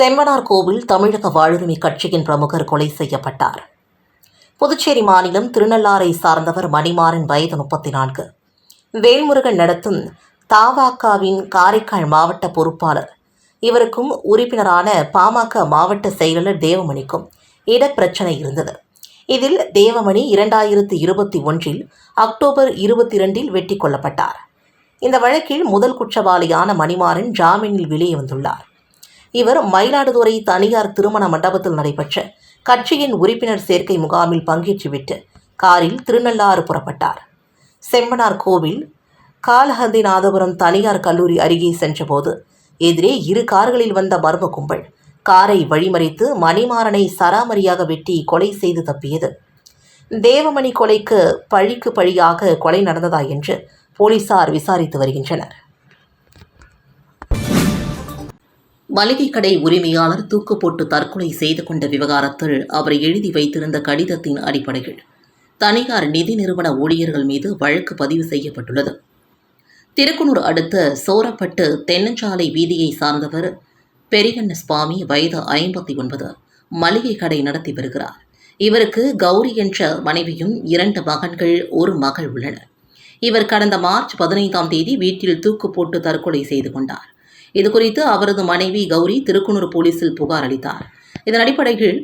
செம்பனார் கோவில் தமிழக வாழ்வுரிமை கட்சியின் பிரமுகர் கொலை செய்யப்பட்டார். புதுச்சேரி மாநிலம் திருநள்ளாரை சார்ந்தவர் மணிமாறன், வயது 34. வேல்முருகன் நடத்தும் தவாகவின் காரைக்கால் மாவட்ட பொறுப்பாளர். இவருக்கும் உறுப்பினரான பாமக மாவட்ட செயலாளர் தேவமணிக்கும் இடப்பிரச்சனை இருந்தது. இதில் தேவமணி 2021 அக்டோபர் 22 வெட்டி கொல்லப்பட்டார். இந்த வழக்கில் முதல் குற்றவாளியான மணிமாறன் ஜாமீனில் வெளியே வந்துள்ளார். இவர் மயிலாடுதுறை தனியார் திருமண மண்டபத்தில் நடைபெற்ற கட்சியின் உறுப்பினர் சேர்க்கை முகாமில் பங்கேற்றுவிட்டு காரில் திருநள்ளாறு புறப்பட்டார். செம்பனார் கோவில் காலஹந்திநாதபுரம் தனியார் கல்லூரி அருகே சென்றபோது எதிரே 2 கார்களில் வந்த மர்ம கும்பல் காரை வழிமறித்து மணிமாறனை சராமரியாக வெட்டி கொலை செய்து தப்பியது. தேவமணி கொலைக்கு பழிக்கு பழியாக கொலை நடந்ததா என்று போலீசார் விசாரித்து வருகின்றனர். மளிகை கடை உரிமையாளர் தூக்கு போட்டு தற்கொலை செய்து கொண்ட விவகாரத்தில் அவர் எழுதி வைத்திருந்த கடிதத்தின் அடிப்படையில் தனியார் நிதி நிறுவன ஊழியர்கள் மீது வழக்கு பதிவு செய்யப்பட்டுள்ளது. திருக்குனூர் அடுத்த சோரப்பட்டு தென்னஞ்சாலை வீதியை சார்ந்தவர் பெரியண்ணசுவாமி, வயது 59, மளிகை கடை நடத்தி வருகிறார். இவருக்கு கௌரி என்ற மனைவியும் 2 மகன்கள், 1 மகள் உள்ளனர். இவர் கடந்த மார்ச் 15 வீட்டில் தூக்கு போட்டு தற்கொலை செய்து கொண்டார். இதுகுறித்து அவரது மனைவி கௌரி திருக்குனூர் போலீசில் புகார் அளித்தார். இதன் அடிப்படையில்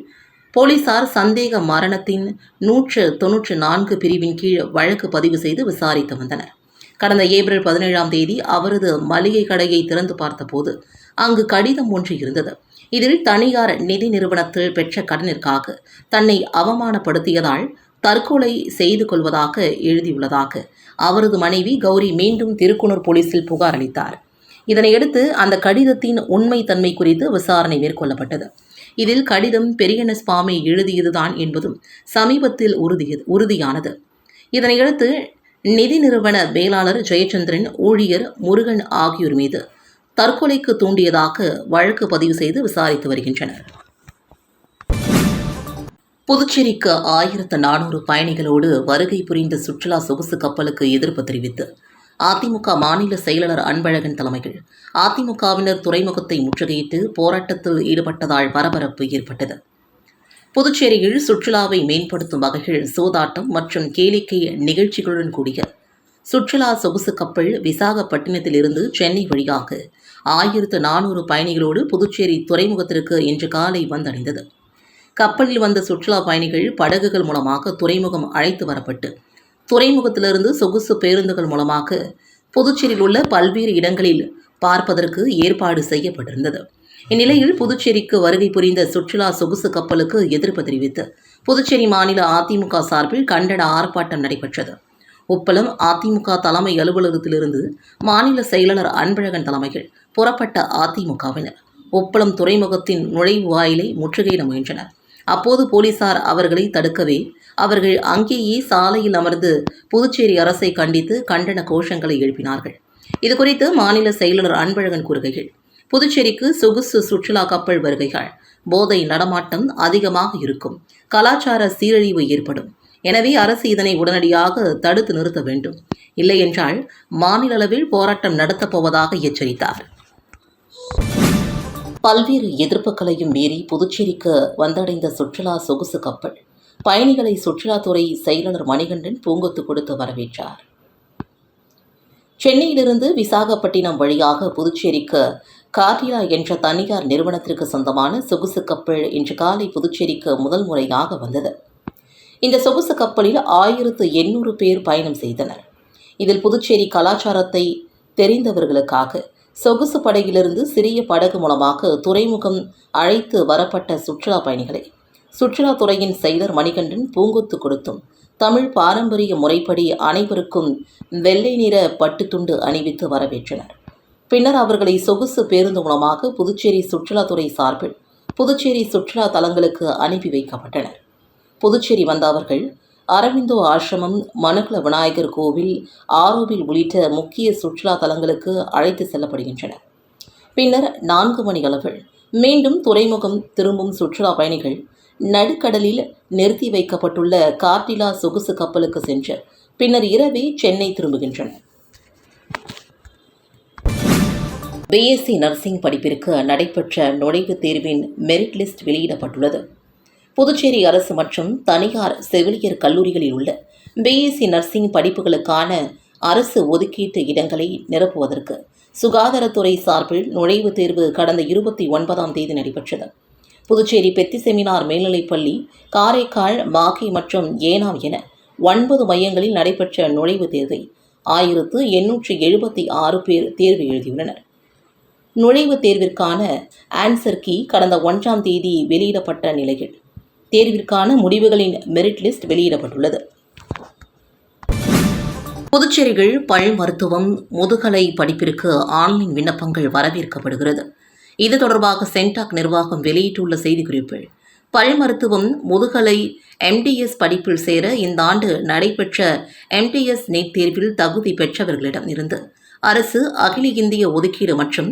போலீசார் சந்தேக மரணத்தின் 194 பிரிவின் கீழ் வழக்கு பதிவு செய்து விசாரித்து வந்தனர். கடந்த ஏப்ரல் 17 அவரது மளிகை கடையை திறந்து பார்த்தபோது அங்கு கடிதம் ஒன்று இருந்தது. இதில் தனியார் நிதி நிறுவனத்தில் பெற்ற கடனிற்காக தன்னை அவமானப்படுத்தியதால் தற்கொலை செய்து கொள்வதாக எழுதியுள்ளதாக அவரது மனைவி கௌரி மீண்டும் திருக்குனூர் போலீசில் புகார் அளித்தார். இதனையடுத்து அந்த கடிதத்தின் உண்மை தன்மை குறித்து விசாரணை மேற்கொள்ளப்பட்டது. இதில் கடிதம் பெரியண்ணசுவாமி எழுதியதுதான் என்பதும் சமீபத்தில் உறுதியானது. இதனையடுத்து நிதி நிறுவன மேலாளர் ஜெயச்சந்திரன், ஊழியர் முருகன் ஆகியோர் மீது தற்கொலைக்கு தூண்டியதாக வழக்கு பதிவு செய்து விசாரித்து வருகின்றனர். புதுச்சேரிக்கு 1400 பயணிகளோடு வருகை புரிந்த சுற்றுலா சொகுசு கப்பலுக்கு எதிர்ப்பு தெரிவித்து அதிமுக மாநில செயலாளர் அன்பழகன் தலைமையில் அதிமுகவினர் துறைமுகத்தை முற்றுகையிட்டு போராட்டத்தில் ஈடுபட்டதால் பரபரப்பு ஏற்பட்டது. புதுச்சேரியில் சுற்றுலாவை மேம்படுத்தும் வகையில் சூதாட்டம் மற்றும் கேளிக்கை நிகழ்ச்சிகளுடன் கூடிய சுற்றுலா சொகுசு கப்பல் விசாகப்பட்டினத்திலிருந்து சென்னை வழியாக 1400 பயணிகளோடு புதுச்சேரி துறைமுகத்திற்கு இன்று காலை வந்தடைந்தது. கப்பலில் வந்த சுற்றுலா பயணிகள் படகுகள் மூலமாக துறைமுகம் அழைத்து வரப்பட்டு துறைமுகத்திலிருந்து சொகுசு பேருந்துகள் மூலமாக புதுச்சேரியில் உள்ள பல்வேறு இடங்களில் பார்ப்பதற்கு ஏற்பாடு செய்யப்பட்டிருந்தது. இந்நிலையில் புதுச்சேரிக்கு வருகை புரிந்த சுற்றுலா சொகுசு கப்பலுக்கு எதிர்ப்பு தெரிவித்து புதுச்சேரி மாநில அதிமுக சார்பில் கண்டன ஆர்ப்பாட்டம் நடைபெற்றது. உப்பளம் அதிமுக தலைமை அலுவலகத்திலிருந்து மாநில செயலாளர் அன்பழகன் தலைமையில் புறப்பட்ட அதிமுகவினர் உப்பளம் துறைமுகத்தின் நுழைவு வாயிலை முற்றுகையிட முயன்றனர். அப்போது போலீசார் அவர்களை தடுக்கவே அவர்கள் அங்கேயே சாலையில் அமர்ந்து புதுச்சேரி அரசை கண்டித்து கண்டன கோஷங்களை எழுப்பினார்கள். இதுகுறித்து மாநில செயலாளர் அன்பழகன் கூறுகையில், புதுச்சேரிக்கு சொகுசு சுற்றுலா கப்பல் வருகைகள் போதை நடமாட்டம் அதிகமாக இருக்கும், கலாச்சார சீரழிவு ஏற்படும். எனவே அரசு இதனை உடனடியாக தடுத்து நிறுத்த வேண்டும். இல்லையென்றால் மாநில அளவில் போராட்டம் நடத்தப் போவதாக எச்சரித்தார். பல்வேறு எதிர்ப்புகளையும் மீறி புதுச்சேரிக்கு வந்தடைந்த சுற்றுலா சொகுசு கப்பல் பயணிகளை சுற்றுலாத்துறை செயலாளர் மணிகண்டன் பூங்கொத்து கொடுத்து வரவேற்றார். சென்னையிலிருந்து விசாகப்பட்டினம் வழியாக புதுச்சேரிக்கு கார்டிலா என்ற தனியார் நிறுவனத்திற்கு சொந்தமான சொகுசு கப்பல் இன்று காலை புதுச்சேரிக்கு முதல் முறையாக வந்தது. இந்த சொகுசு கப்பலில் 1800 பேர் பயணம் செய்தனர். இதில் புதுச்சேரி கலாச்சாரத்தை தெரிந்தவர்களுக்காக சொகுசு படகிலிருந்து சிறிய படகு மூலமாக துறைமுகம் அழைத்து வரப்பட்ட சுற்றுலா பயணிகளை சுற்றுலாத்துறையின் செயலர் மணிகண்டன் பூங்கொத்து கொடுத்தும் தமிழ் பாரம்பரிய முறைப்படி அனைவருக்கும் வெள்ளை நிற பட்டுத்துண்டு அணிவித்து வரவேற்றனர். பின்னர் அவர்களை சொகுசு பேருந்து மூலமாக புதுச்சேரி சுற்றுலாத்துறை சார்பில் புதுச்சேரி சுற்றுலா தலங்களுக்கு அனுப்பி வைக்கப்பட்டனர். புதுச்சேரி வந்த அவர்கள் அரவிந்தோ ஆசிரமம், மனுகுல விநாயகர் கோவில், ஆரோவில் உள்ளிட்ட முக்கிய சுற்றுலா தலங்களுக்கு அழைத்து செல்லப்படுகின்றனர். பின்னர் 4 மணி அளவில் மீண்டும் துறைமுகம் திரும்பும் சுற்றுலா பயணிகள் நடுக்கடலில் நிறுத்தி வைக்கப்பட்டுள்ள கார்டிலா சொகுசு கப்பலுக்கு சென்று பின்னர் இரவே சென்னை திரும்புகின்றனர். பிஎஸ்சி நர்சிங் படிப்பிற்கு நடைபெற்ற நுழைவுத் தேர்வின் மெரிட் லிஸ்ட் வெளியிடப்பட்டுள்ளது. புதுச்சேரி அரசு மற்றும் தனியார் செவிலியர் கல்லூரிகளில் உள்ள பிஎஸ்சி நர்சிங் படிப்புகளுக்கான அரசு ஒதுக்கீட்டு இடங்களை நிரப்புவதற்கு சுகாதாரத்துறை சார்பில் நுழைவுத் தேர்வு கடந்த 29ஆம் தேதி நடைபெற்றது. புதுச்சேரி பெத்தி செமினார் மேல்நிலைப்பள்ளி, காரைக்கால், மாகே மற்றும் ஏனாம் என 9 மையங்களில் நடைபெற்ற நுழைவுத் தேர்வை 1876 பேர் தேர்வு எழுதியுள்ளனர். நுழைவுத் தேர்விற்கான ஆன்சர் கீ கடந்த 1ஆம் தேதி வெளியிடப்பட்ட நிலையில் தேர்விற்கான முடிவுகளின் மெரிட் லிஸ்ட் வெளியிடப்பட்டுள்ளது. புதுச்சேரியில் பல் மருத்துவம், முதுகலை படிப்பிற்கு ஆன்லைன் விண்ணப்பங்கள் வரவேற்கப்படுகிறது. இது தொடர்பாக சென்டாக் நிர்வாகம் வெளியிட்டுள்ள செய்திக்குறிப்பில், பல் மருத்துவம், முதுகலை, எம்டிஎஸ் படிப்பில் சேர இந்த ஆண்டு நடைபெற்ற எம்டிஎஸ் நீட் தேர்வில் தகுதி பெற்றவர்களிடம் இருந்து அரசு அகில இந்திய ஒதுக்கீடு மற்றும்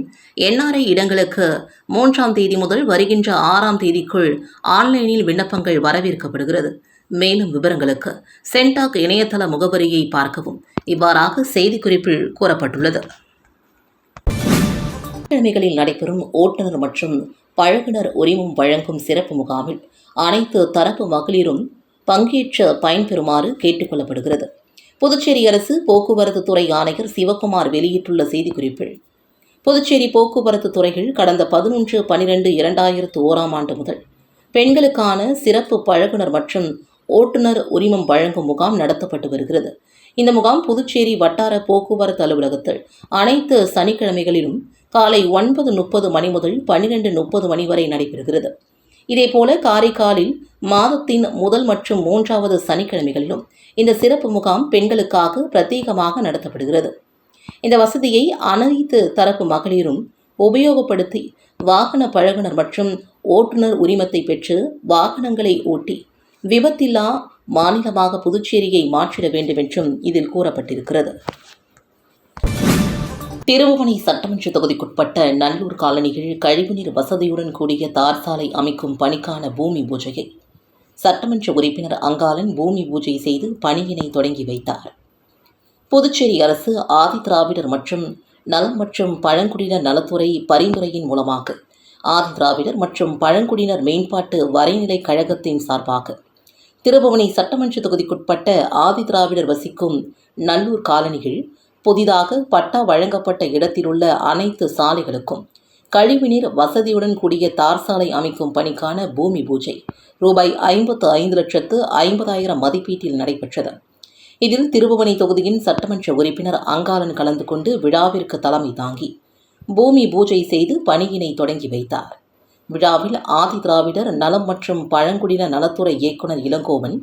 என்ஆர்ஐ இடங்களுக்கு 3ஆம் தேதி முதல் வருகின்ற 6ஆம் தேதிக்குள் ஆன்லைனில் விண்ணப்பங்கள் வரவேற்கப்படுகிறது. மேலும் விவரங்களுக்கு சென்டாக் இணையதள முகவரியை பார்க்கவும். இவ்வாறாக செய்திக்குறிப்பில் கூறப்பட்டுள்ளது. கிழமைகளில் நடைபெறும் ஓட்டுநர் மற்றும் பழகுனர் உரிமம் வழங்கும் சிறப்பு முகாமில் அனைத்து தரப்பு மகளிரும் பங்கேற்று பயன்பெறுமாறு கேட்டுக் கொள்ளப்படுகிறது. புதுச்சேரி அரசு போக்குவரத்து துறை ஆணையர் சிவக்குமார் வெளியிட்டுள்ள செய்திக்குறிப்பில், புதுச்சேரி போக்குவரத்து துறையில் கடந்த 11/12/2001 ஆண்டு முதல் பெண்களுக்கான சிறப்பு பழகுனர் மற்றும் ஓட்டுநர் உரிமம் வழங்கும் முகாம் நடத்தப்பட்டு வருகிறது. இந்த முகாம் புதுச்சேரி வட்டார போக்குவரத்து அலுவலகத்தில் அனைத்து சனிக்கிழமைகளிலும் காலை 9:30 மணி முதல் 12:30 மணி வரை நடைபெறுகிறது. இதேபோல காரைக்காலில் மாதத்தின் முதல் மற்றும் 3வது சனிக்கிழமைகளிலும் இந்த சிறப்பு முகாம் பெண்களுக்காக பிரத்யேகமாக நடத்தப்படுகிறது. இந்த வசதியை அனைத்து தரப்பு மகளிரும் உபயோகப்படுத்தி வாகன பழகுனர் மற்றும் ஓட்டுநர் உரிமத்தை பெற்று வாகனங்களை ஓட்டி விபத்தில்லா மாநிலமாக புதுச்சேரியை மாற்றிட வேண்டும் என்றும் இதில் கூறப்பட்டிருக்கிறது. திருபுவனை சட்டமன்ற தொகுதிக்குட்பட்ட நல்லூர் காலனியில் கழிவுநீர் வசதியுடன் கூடிய தார் சாலை அமைக்கும் பணிக்கான பூமி பூஜையை சட்டமன்ற உறுப்பினர் அங்காளன் பூமி பூஜை செய்து பணியினை தொடங்கி வைத்தார். புதுச்சேரி அரசு ஆதிதிராவிடர் மற்றும் நலம் மற்றும் பழங்குடியினர் நலத்துறை பரிந்துரையின் மூலமாக ஆதிதிராவிடர் மற்றும் பழங்குடியினர் மேம்பாட்டு வரைநிலை கழகத்தின் சார்பாக திருபுவனை சட்டமன்ற தொகுதிக்குட்பட்ட ஆதிதிராவிடர் வசிக்கும் நல்லூர் காலனியில் புதிதாக பட்டா வழங்கப்பட்ட இடத்திலுள்ள அனைத்து சாலைகளுக்கும் கழிவுநீர் வசதியுடன் கூடிய தார் சாலை அமைக்கும் பணிக்கான பூமி பூஜை ரூபாய் 55,50,000 மதிப்பீட்டில் நடைபெற்றது. இதில் திருபுவனை தொகுதியின் சட்டமன்ற உறுப்பினர் அங்காளன் கலந்து கொண்டு விழாவிற்கு தலைமை தாங்கி பூமி பூஜை செய்து பணியினை தொடங்கி வைத்தார். விழாவில் ஆதிதிராவிடர் நலம் மற்றும் பழங்குடியினர் நலத்துறை இயக்குநர் இளங்கோவன்,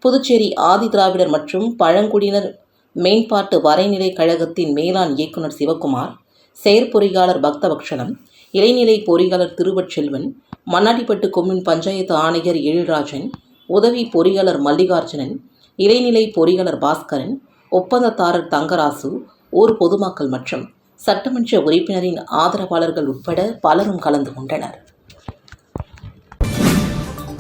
புதுச்சேரி ஆதிதிராவிடர் மற்றும் பழங்குடியினர் மேம்பாட்டு வரைநிலை கழகத்தின் மேலாண் இயக்குநர் சிவக்குமார், செயற்பொறியாளர் பக்தவக்ஷலம், இளைநிலை பொறியாளர் திருவச்செல்வன், மண்ணாடிப்பட்டு கொம்யூன் பஞ்சாயத்து ஆணையர் எழில்ராஜன், உதவி பொறியாளர் மல்லிகார்ஜுனன், இளைநிலை பொறியாளர் பாஸ்கரன், ஒப்பந்ததாரர் தங்கராசு, ஊர் பொதுமக்கள் மற்றும் சட்டமன்ற உறுப்பினரின் ஆதரவாளர்கள் உட்பட பலரும் கலந்து கொண்டனர்.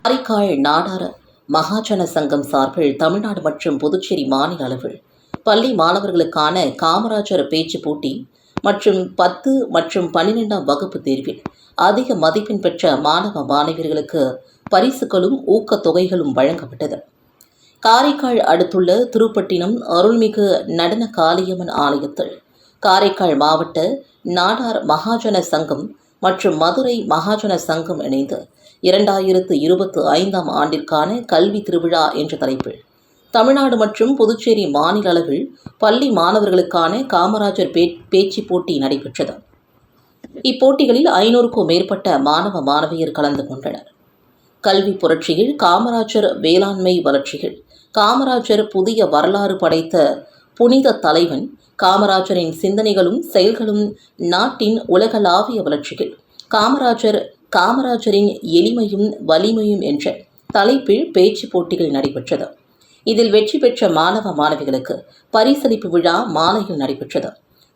காரைக்கால் நாடார் மகாஜன சங்கம் சார்பில் தமிழ்நாடு மற்றும் புதுச்சேரி மாநில அளவில் பள்ளி மாணவர்களுக்கான காமராஜர் பேச்சு போட்டி மற்றும் 10 மற்றும் 12ஆம் வகுப்பு தேர்வில் அதிக மதிப்பெண் பெற்ற மாணவ மாணவியர்களுக்கு பரிசுகளும் ஊக்கத்தொகைகளும் வழங்கப்பட்டது. காரைக்கால் அடுத்துள்ள திருப்பட்டினம் அருள்மிகு நடன காளியம்மன் ஆலயத்தில் காரைக்கால் மாவட்ட நாடார் மகாஜன சங்கம் மற்றும் மதுரை மகாஜன சங்கம் இணைந்து 2025ஆம் ஆண்டிற்கான கல்வி திருவிழா என்ற தலைப்பில் தமிழ்நாடு மற்றும் புதுச்சேரி மாநில அளவில் பள்ளி மாணவர்களுக்கான காமராஜர் பேச்சு போட்டி நடைபெற்றது. இப்போட்டிகளில் 500க்கும் மேற்பட்ட மாணவ மாணவியர் கலந்து கொண்டனர். கல்வி புரட்சியில் காமராஜர் வேளாண்மை வளர்ச்சிகள், காமராஜர் புதிய வரலாறு படைத்த புனித தலைவன், காமராஜரின் சிந்தனைகளும் செயல்களும் நாட்டின் உலகளாவிய வளர்ச்சிகள், காமராஜரின் எளிமையும் வலிமையும் என்ற தலைப்பில் பேச்சு போட்டிகள் நடைபெற்றது. இதில் வெற்றி பெற்ற மாணவ மாணவிகளுக்கு பரிசளிப்பு விழா மாலையில் நடைபெற்றது.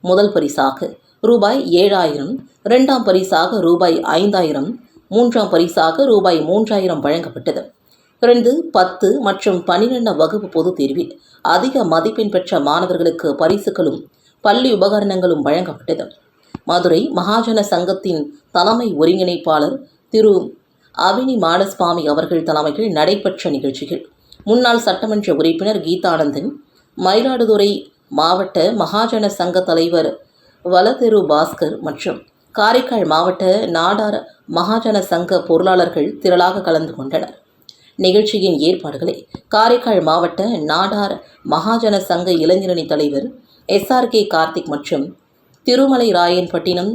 முதல் பரிசாக ரூபாய் 7,000, 2ஆம் பரிசாக ரூபாய் 5,000, 3ஆம் பரிசாக ரூபாய் 3,000 வழங்கப்பட்டது. 2, 10 மற்றும் 12ஆம் வகுப்பு பொதுத் தேர்வில் அதிக மதிப்பெண் பெற்ற மாணவர்களுக்கு பரிசுகளும் பள்ளி உபகரணங்களும் வழங்கப்பட்டது. மதுரை மகாஜன சங்கத்தின் தலைமை ஒருங்கிணைப்பாளர் திரு அவினி மாடசுவாமி அவர்கள் தலைமையில் நடைபெற்ற நிகழ்ச்சிகள் முன்னாள் சட்டமன்ற உறுப்பினர் கீதானந்தன், மயிலாடுதுறை மாவட்ட மகாஜன சங்க தலைவர் வலதெரு பாஸ்கர் மற்றும் காரைக்கால் மாவட்ட நாடார் மகாஜன சங்க பொருளாளர்கள் திரளாக கலந்து கொண்டனர். நிகழ்ச்சியின் ஏற்பாடுகளை காரைக்கால் மாவட்ட நாடார் மகாஜன சங்க இளைஞரணி தலைவர் SRK கார்த்திக் மற்றும் திருமலை ராயன்பட்டினம்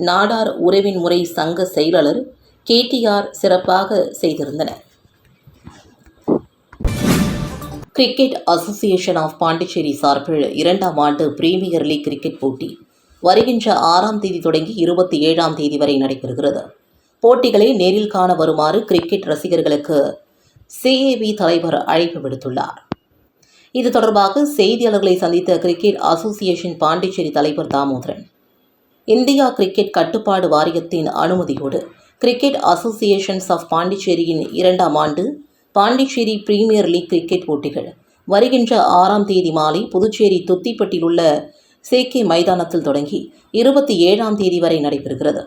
நாடார் உறவின் முறை சங்க செயலாளர் KTR சிறப்பாக செய்திருந்தனர். கிரிக்கெட் அசோசியேஷன் ஆஃப் பாண்டிச்சேரி சார்பில் 2ஆம் ஆண்டு பிரீமியர் லீக் கிரிக்கெட் போட்டி வருகின்ற 6ஆம் தேதி தொடங்கி 27ஆம் தேதி வரை நடைபெறுகிறது. போட்டிகளை நேரில் காண வருமாறு கிரிக்கெட் ரசிகர்களுக்கு CAB தலைவர் அழைப்பு விடுத்துள்ளார். இது தொடர்பாக செய்தியாளர்களை சந்தித்த கிரிக்கெட் அசோசியேஷன் பாண்டிச்சேரி தலைவர் தாமோதரன், இந்தியா கிரிக்கெட் கட்டுப்பாடு வாரியத்தின் அனுமதியோடு கிரிக்கெட் அசோசியேஷன்ஸ் ஆஃப் பாண்டிச்சேரியின் 2ஆம் ஆண்டு பாண்டிச்சேரி பிரீமியர் லீக் கிரிக்கெட் போட்டிகள் வருகின்ற 6ஆம் தேதி மாலை புதுச்சேரி துத்திப்பட்டில் உள்ள CK மைதானத்தில் தொடங்கி 27ஆம் தேதி வரை நடைபெறுகிறது.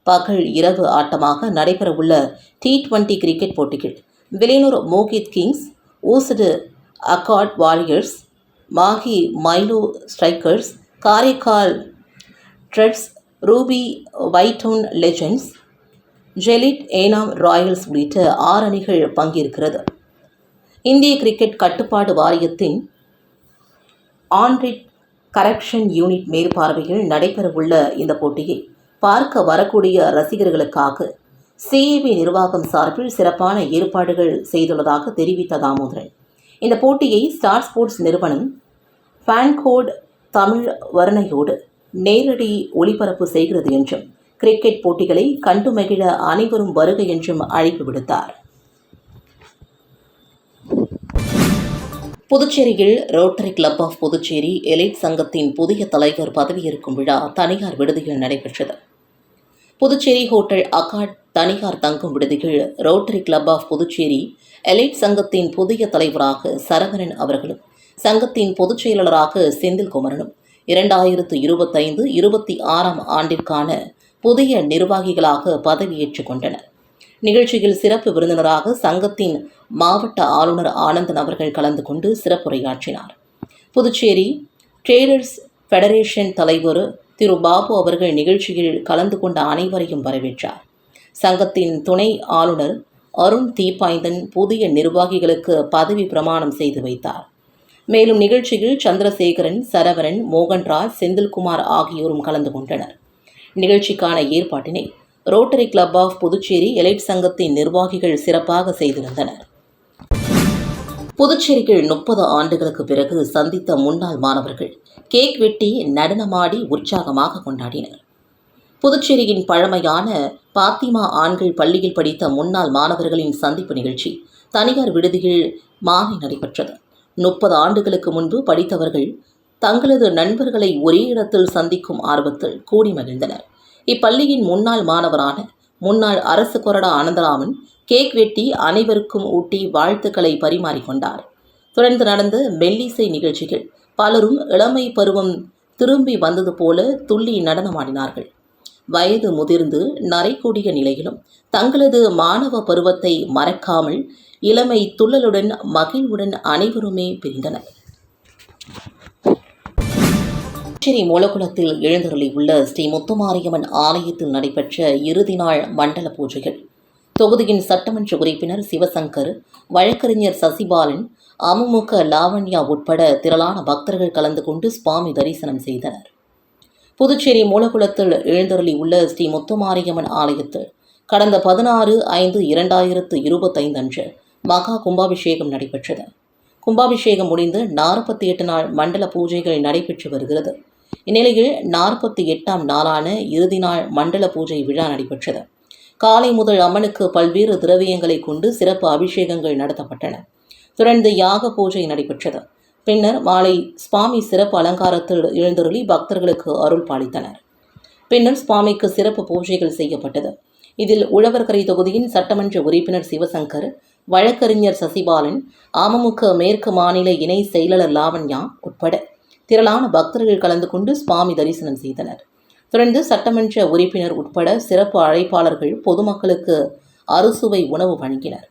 பகல் இரவு ஆட்டமாக நடைபெறவுள்ள T20 கிரிக்கெட் போட்டிகள் Villianur Mohit kings, Oussudu accord warriors, Mahe Mylo strikers, Karaikal ட்ரெட்ஸ், ரூபி வைட்டவுன் லெஜெண்ட்ஸ், ஜெலிட் ஏனாம் ராயல்ஸ் உள்ளிட்ட 6 அணிகள் பங்கேற்கிறது. இந்திய கிரிக்கெட் கட்டுப்பாடு வாரியத்தின் ஆன்ரிட் கரெக்ஷன் யூனிட் மேற்பார்வையில் நடைபெறவுள்ள இந்த போட்டியை பார்க்க வரக்கூடிய ரசிகர்களுக்காக CAB நிர்வாகம் சார்பில் சிறப்பான ஏற்பாடுகள் செய்துள்ளதாக தெரிவித்த தாமோதரன், இந்த போட்டியை ஸ்டார் ஸ்போர்ட்ஸ் நிறுவனம் ஃபேன்கோட் தமிழ் வர்ணையோடு நேரடி ஒளிபரப்பு செய்கிறது என்றும் கிரிக்கெட் போட்டிகளை கண்டு மகிழ அனைவரும் வருக என்றும் அழைப்பு விடுத்தார். புதுச்சேரியில் Rotary club of Puducherry elite சங்கத்தின் புதிய தலைவர் பதவியேற்கும் விழா தனியார் விடுதியில் நடைபெற்றது. புதுச்சேரி ஹோட்டல் அக்கார்ட் தனியார் தங்கும் விடுதியில் Rotary club of Puducherry elite சங்கத்தின் புதிய தலைவராக சரவணன் அவர்களும் சங்கத்தின் பொதுச் செயலாளராக செந்தில்குமரனும் 2025-26ஆம் ஆண்டிற்கான புதிய நிர்வாகிகளாக பதவியேற்றுக் கொண்டனர். நிகழ்ச்சியில் சிறப்பு விருந்தினராக சங்கத்தின் மாவட்ட ஆளுநர் ஆனந்தன் அவர்கள் கலந்து கொண்டு சிறப்புரையாற்றினார். புதுச்சேரி ட்ரேடர்ஸ் ஃபெடரேஷன் தலைவர் திரு பாபு அவர்கள் நிகழ்ச்சியில் கலந்து கொண்ட அனைவரையும் வரவேற்றார். சங்கத்தின் துணை ஆளுநர் அருண் தீபாய்ந்தன் புதிய நிர்வாகிகளுக்கு பதவி பிரமாணம் செய்து வைத்தார். மேலும் நிகழ்ச்சியில் சந்திரசேகரன், சரவணன், மோகன்ராஜ், செந்தில்குமார் ஆகியோரும் கலந்து கொண்டனர். நிகழ்ச்சிக்கான ஏற்பாட்டினை Rotary club of Puducherry elite சங்கத்தின் நிர்வாகிகள் சிறப்பாக செய்திருந்தனர். புதுச்சேரியில் 30 ஆண்டுகளுக்கு பிறகு சந்தித்த முன்னாள் மாணவர்கள் கேக் வெட்டி நடனமாடி உற்சாகமாக கொண்டாடினர். புதுச்சேரியின் பழமையான பாத்திமா ஆண்கள் பள்ளியில் படித்த முன்னாள் மாணவர்களின் சந்திப்பு நிகழ்ச்சி தனியார் விடுதியில் மாலை நடைபெற்றது. 30 ஆண்டுகளுக்கு முன்பு படித்தவர்கள் தங்களது நண்பர்களை ஒரே இடத்தில் சந்திக்கும் ஆர்வத்தில் கூடி மகிழ்ந்தனர். இப்பள்ளியின் முன்னாள் மாணவரான முன்னாள் அரசு கொறடா ஆனந்தராமன் கேக் வெட்டி அனைவருக்கும் ஊட்டி வாழ்த்துக்களை பரிமாறிக்கொண்டார். தொடர்ந்து நடந்த மெல்லிசை நிகழ்ச்சிகள் பலரும் இளமை பருவம் திரும்பி வந்தது போல துள்ளி நடனமாடினார்கள். வயது முதிர்ந்து நரைக்கூடிய நிலையிலும் தங்களது மாணவ பருவத்தை மறக்காமல் இளமை துள்ளலுடன் மகிழ்வுடன் அனைவருமே பிரிந்தனர். புதுச்சேரி மூலகுளத்தில் எழுந்தருளியுள்ள ஸ்ரீ முத்துமாரியம்மன் ஆலயத்தில் நடைபெற்ற இறுதி நாள் மண்டல பூஜைகள் தொகுதியின் சட்டமன்ற உறுப்பினர் சிவசங்கர், வழக்கறிஞர் சசிபாலன், அமமுக லாவண்யா உட்பட திரளான பக்தர்கள் கலந்து கொண்டு சுவாமி தரிசனம் செய்தனர். புதுச்சேரி மூலகுளத்தில் எழுந்தருளியுள்ள ஸ்ரீ முத்துமாரியம்மன் ஆலயத்தில் கடந்த 16/5/2025 அன்று மகா கும்பாபிஷேகம் நடைபெற்றது. கும்பாபிஷேகம் முடிந்து 48 நாள் மண்டல பூஜைகள் நடைபெற்று வருகிறது. இந்நிலையில் 48ஆம் நாளான இறுதி நாள் மண்டல பூஜை விழா நடைபெற்றது. காலை முதல் அம்மனுக்கு பல்வேறு திரவியங்களை கொண்டு சிறப்பு அபிஷேகங்கள் நடத்தப்பட்டன. தொடர்ந்து யாக பூஜை நடைபெற்றது. பின்னர் மாலை சுவாமி சிறப்பு அலங்காரத்தில் எழுந்தருளி பக்தர்களுக்கு அருள் பாலித்தனர். பின்னர் சுவாமிக்கு சிறப்பு பூஜைகள் செய்யப்பட்டது. இதில் உழவர்கரை தொகுதியின் சட்டமன்ற உறுப்பினர் சிவசங்கர், வழக்கறிஞர் சசிபாலன், அமமுக மேற்கு மாநில இணை செயலாளர் லாவண்யா உட்பட திரளான பக்தர்கள் கலந்து கொண்டு சுவாமி தரிசனம் செய்தனர். தொடர்ந்து சட்டமன்ற உறுப்பினர் உட்பட சிறப்பு அழைப்பாளர்கள் பொதுமக்களுக்கு அறுசுவை உணவு வழங்கினர்.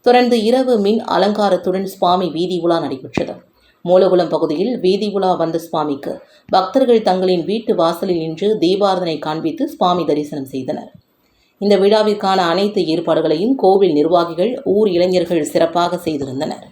தொடர்ந்து இரவு மின் அலங்காரத்துடன் சுவாமி வீதி உலா நடைபெற்றது. மூலகுளம் பகுதியில் வீதி உலா வந்த சுவாமிக்கு பக்தர்கள் தங்களின் வீட்டு வாசலில் நின்று தீபாரதனை காண்பித்து சுவாமி தரிசனம் செய்தனர். இந்த விழாவிற்கான அனைத்து ஏற்பாடுகளையும் கோவில் நிர்வாகிகள், ஊர் இளைஞர்கள் சிறப்பாக செய்திருந்தனர்.